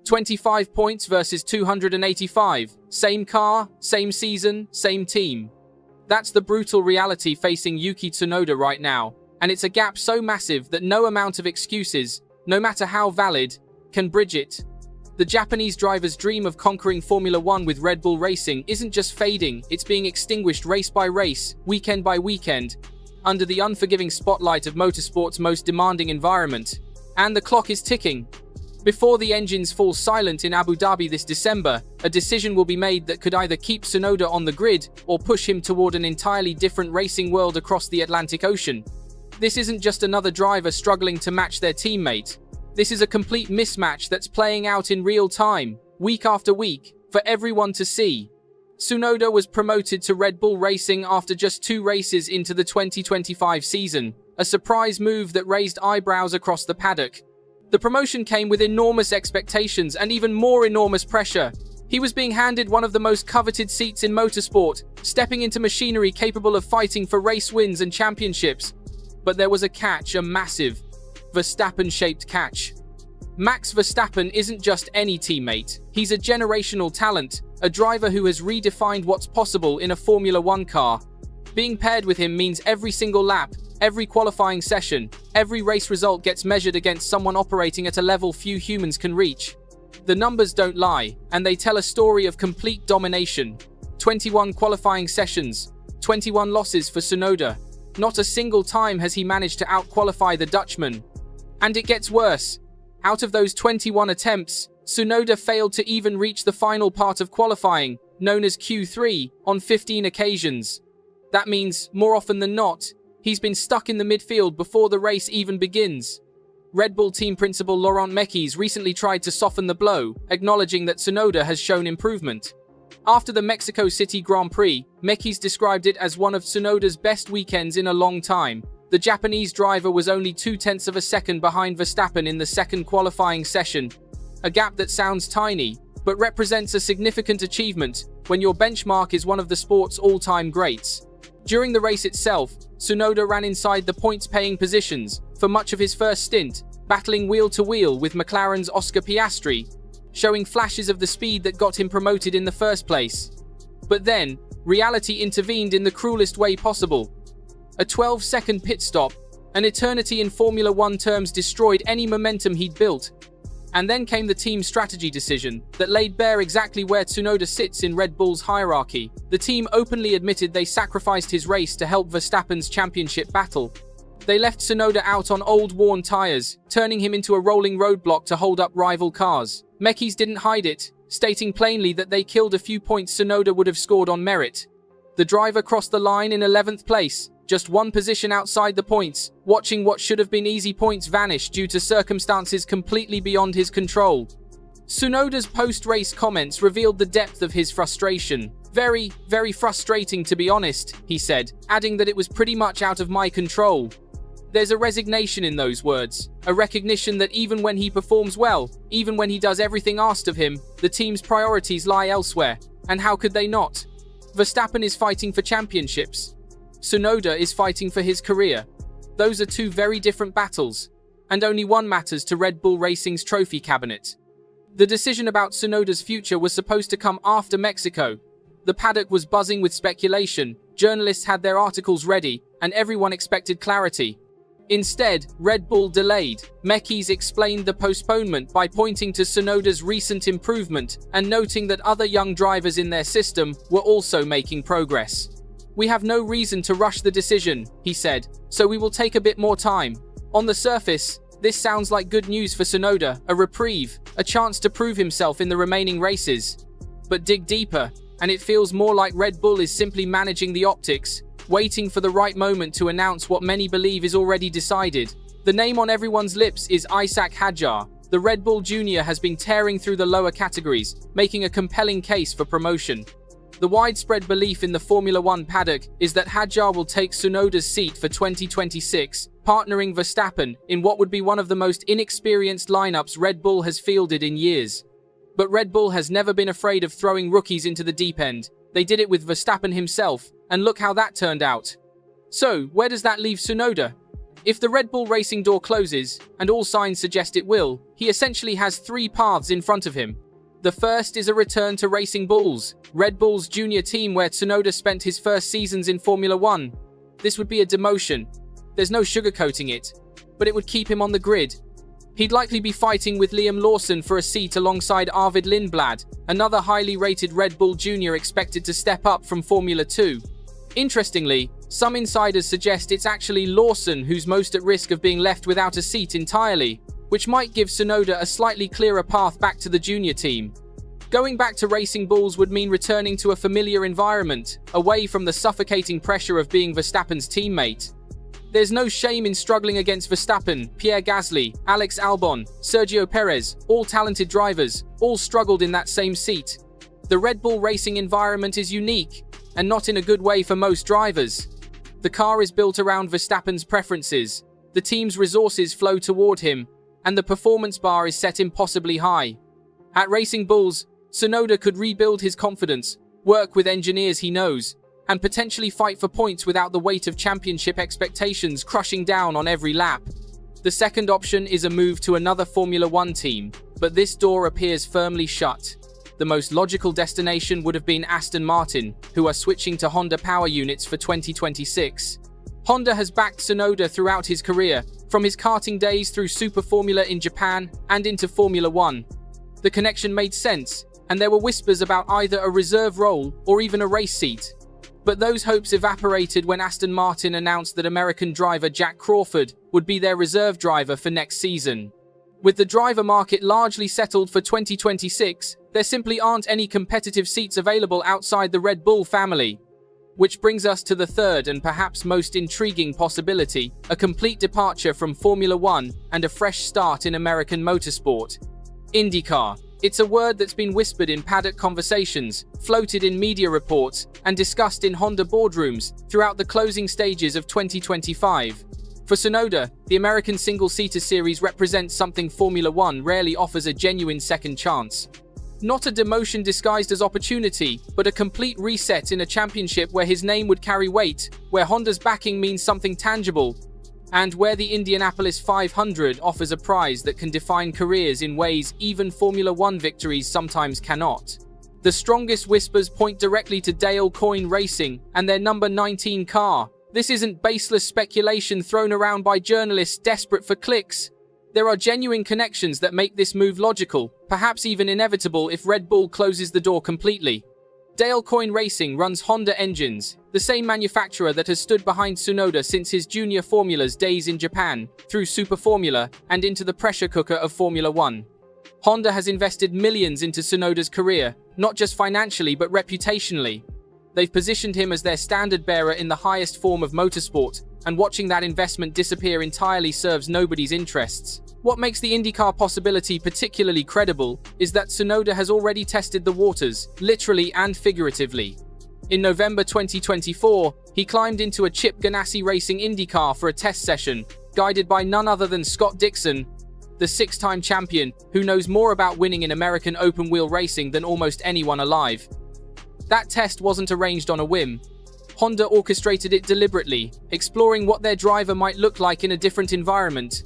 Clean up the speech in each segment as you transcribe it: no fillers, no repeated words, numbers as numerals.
25 points versus 285. Same car, same season, same team. That's the brutal reality facing Yuki Tsunoda right now, and it's a gap so massive that no amount of excuses, no matter how valid, can bridge it. The Japanese driver's dream of conquering Formula One with Red Bull Racing isn't just fading, it's being extinguished race by race, weekend by weekend, under the unforgiving spotlight of motorsport's most demanding environment. And the clock is ticking. Before the engines fall silent in Abu Dhabi this December, a decision will be made that could either keep Tsunoda on the grid or push him toward an entirely different racing world across the Atlantic Ocean. This isn't just another driver struggling to match their teammate. This is a complete mismatch that's playing out in real time, week after week, for everyone to see. Tsunoda was promoted to Red Bull Racing after just 2 races into the 2025 season, a surprise move that raised eyebrows across the paddock. The promotion came with enormous expectations and even more enormous pressure. He was being handed one of the most coveted seats in motorsport, stepping into machinery capable of fighting for race wins and championships. But there was a catch, a massive, Verstappen-shaped catch. Max Verstappen isn't just any teammate. He's a generational talent, a driver who has redefined what's possible in a Formula One car. Being paired with him means every single lap, every qualifying session, every race result gets measured against someone operating at a level few humans can reach. The numbers don't lie, and they tell a story of complete domination. 21 qualifying sessions, 21 losses for Tsunoda. Not a single time has he managed to out-qualify the Dutchman. And it gets worse. Out of those 21 attempts, Tsunoda failed to even reach the final part of qualifying, known as Q3, on 15 occasions. That means, more often than not, he's been stuck in the midfield before the race even begins. Red Bull team principal Laurent Mekies recently tried to soften the blow, acknowledging that Tsunoda has shown improvement. After the Mexico City Grand Prix, Mekies described it as one of Tsunoda's best weekends in a long time. The Japanese driver was only 0.2 of a second behind Verstappen in the second qualifying session, a gap that sounds tiny, but represents a significant achievement when your benchmark is one of the sport's all-time greats. During the race itself, Tsunoda ran inside the points-paying positions for much of his first stint, battling wheel-to-wheel with McLaren's Oscar Piastri, showing flashes of the speed that got him promoted in the first place. But then, reality intervened in the cruelest way possible. A 12-second pit stop, an eternity in Formula One terms, destroyed any momentum he'd built. And then came the team's strategy decision that laid bare exactly where Tsunoda sits in Red Bull's hierarchy. The team openly admitted they sacrificed his race to help Verstappen's championship battle. They left Tsunoda out on old worn tires, turning him into a rolling roadblock to hold up rival cars. Mekies didn't hide it, stating plainly that they killed a few points Tsunoda would have scored on merit. The driver crossed the line in 11th place, just one position outside the points, watching what should have been easy points vanish due to circumstances completely beyond his control. Tsunoda's post-race comments revealed the depth of his frustration. "Very, very frustrating to be honest," he said, adding that it was pretty much out of my control. There's a resignation in those words, a recognition that even when he performs well, even when he does everything asked of him, the team's priorities lie elsewhere. And how could they not? Verstappen is fighting for championships. Tsunoda is fighting for his career. Those are 2 very different battles, and only one matters to Red Bull Racing's trophy cabinet. The decision about Tsunoda's future was supposed to come after Mexico. The paddock was buzzing with speculation, journalists had their articles ready, and everyone expected clarity. Instead, Red Bull delayed. Mekies explained the postponement by pointing to Tsunoda's recent improvement and noting that other young drivers in their system were also making progress. "We have no reason to rush the decision," he said, "so we will take a bit more time." On the surface, this sounds like good news for Tsunoda, a reprieve, a chance to prove himself in the remaining races. But dig deeper, and it feels more like Red Bull is simply managing the optics, waiting for the right moment to announce what many believe is already decided. The name on everyone's lips is Isack Hadjar. The Red Bull Junior has been tearing through the lower categories, making a compelling case for promotion. The widespread belief in the Formula One paddock is that Hadjar will take Tsunoda's seat for 2026, partnering Verstappen in what would be one of the most inexperienced lineups Red Bull has fielded in years. But Red Bull has never been afraid of throwing rookies into the deep end. They did it with Verstappen himself, and look how that turned out. So, where does that leave Tsunoda? If the Red Bull Racing door closes, and all signs suggest it will, he essentially has three paths in front of him. The first is a return to Racing Bulls, Red Bull's junior team where Tsunoda spent his first seasons in Formula One. This would be a demotion. There's no sugarcoating it, but it would keep him on the grid. He'd likely be fighting with Liam Lawson for a seat alongside Arvid Lindblad, another highly rated Red Bull junior expected to step up from Formula 2. Interestingly, some insiders suggest it's actually Lawson who's most at risk of being left without a seat entirely, which might give Tsunoda a slightly clearer path back to the junior team. Going back to Racing Bulls would mean returning to a familiar environment, away from the suffocating pressure of being Verstappen's teammate. There's no shame in struggling against Verstappen, Pierre Gasly, Alex Albon, Sergio Perez, all talented drivers, all struggled in that same seat. The Red Bull racing environment is unique, and not in a good way for most drivers. The car is built around Verstappen's preferences, the team's resources flow toward him, and the performance bar is set impossibly high. At Racing Bulls, Tsunoda could rebuild his confidence, work with engineers he knows, and potentially fight for points without the weight of championship expectations crushing down on every lap. The second option is a move to another Formula One team, but this door appears firmly shut. The most logical destination would have been Aston Martin, who are switching to Honda power units for 2026. Honda has backed Tsunoda throughout his career, from his karting days through Super Formula in Japan and into Formula One. The connection made sense, and there were whispers about either a reserve role or even a race seat. But those hopes evaporated when Aston Martin announced that American driver Jack Crawford would be their reserve driver for next season. With the driver market largely settled for 2026, there simply aren't any competitive seats available outside the Red Bull family. Which brings us to the third and perhaps most intriguing possibility, a complete departure from Formula One and a fresh start in American motorsport. IndyCar. It's a word that's been whispered in paddock conversations, floated in media reports, and discussed in Honda boardrooms throughout the closing stages of 2025. For Tsunoda, the American single-seater series represents something Formula One rarely offers a genuine second chance. Not a demotion disguised as opportunity, but a complete reset in a championship where his name would carry weight, where Honda's backing means something tangible, and where the Indianapolis 500 offers a prize that can define careers in ways even Formula One victories sometimes cannot. The strongest whispers point directly to Dale Coyne Racing and their number 19 car. This isn't baseless speculation thrown around by journalists desperate for clicks. There are genuine connections that make this move logical, perhaps even inevitable if Red Bull closes the door completely. Dale Coyne Racing runs Honda engines, the same manufacturer that has stood behind Tsunoda since his junior formulas days in Japan, through Super Formula, and into the pressure cooker of Formula One. Honda has invested millions into Tsunoda's career, not just financially but reputationally. They've positioned him as their standard-bearer in the highest form of motorsport, and watching that investment disappear entirely serves nobody's interests. What makes the IndyCar possibility particularly credible is that Tsunoda has already tested the waters, literally and figuratively. In November 2024, he climbed into a Chip Ganassi Racing IndyCar for a test session, guided by none other than Scott Dixon, the six-time champion who knows more about winning in American open-wheel racing than almost anyone alive. That test wasn't arranged on a whim. Honda orchestrated it deliberately, exploring what their driver might look like in a different environment,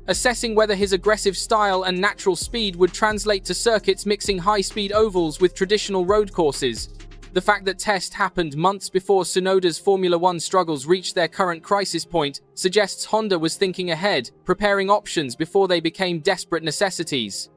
assessing whether his aggressive style and natural speed would translate to circuits mixing high-speed ovals with traditional road courses. The fact that test happened months before Tsunoda's Formula One struggles reached their current crisis point suggests Honda was thinking ahead, preparing options before they became desperate necessities.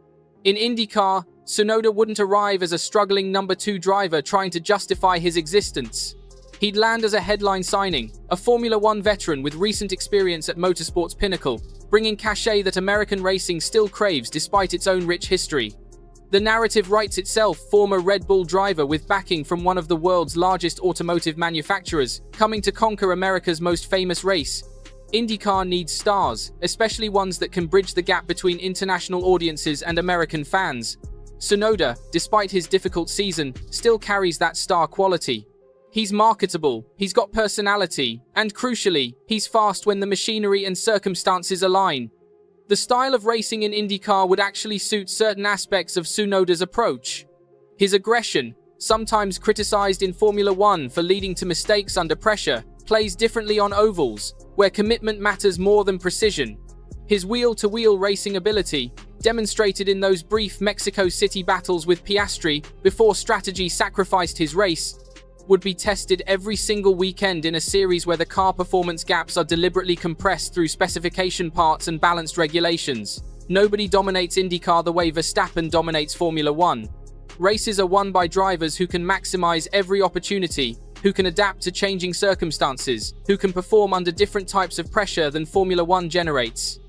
In IndyCar, Tsunoda wouldn't arrive as a struggling number 2 driver trying to justify his existence. He'd land as a headline signing, a Formula One veteran with recent experience at motorsport's pinnacle, bringing cachet that American racing still craves despite its own rich history. The narrative writes itself, former Red Bull driver with backing from one of the world's largest automotive manufacturers, coming to conquer America's most famous race. IndyCar needs stars, especially ones that can bridge the gap between international audiences and American fans. Tsunoda, despite his difficult season, still carries that star quality. He's marketable, he's got personality, and crucially, he's fast when the machinery and circumstances align. The style of racing in IndyCar would actually suit certain aspects of Tsunoda's approach. His aggression, sometimes criticized in Formula One for leading to mistakes under pressure, plays differently on ovals, where commitment matters more than precision. His wheel-to-wheel racing ability, demonstrated in those brief Mexico City battles with Piastri before strategy sacrificed his race, would be tested every single weekend in a series where the car performance gaps are deliberately compressed through specification parts and balanced regulations. Nobody dominates IndyCar the way Verstappen dominates Formula One. Races are won by drivers who can maximize every opportunity, who can adapt to changing circumstances, who can perform under different types of pressure than Formula One generates.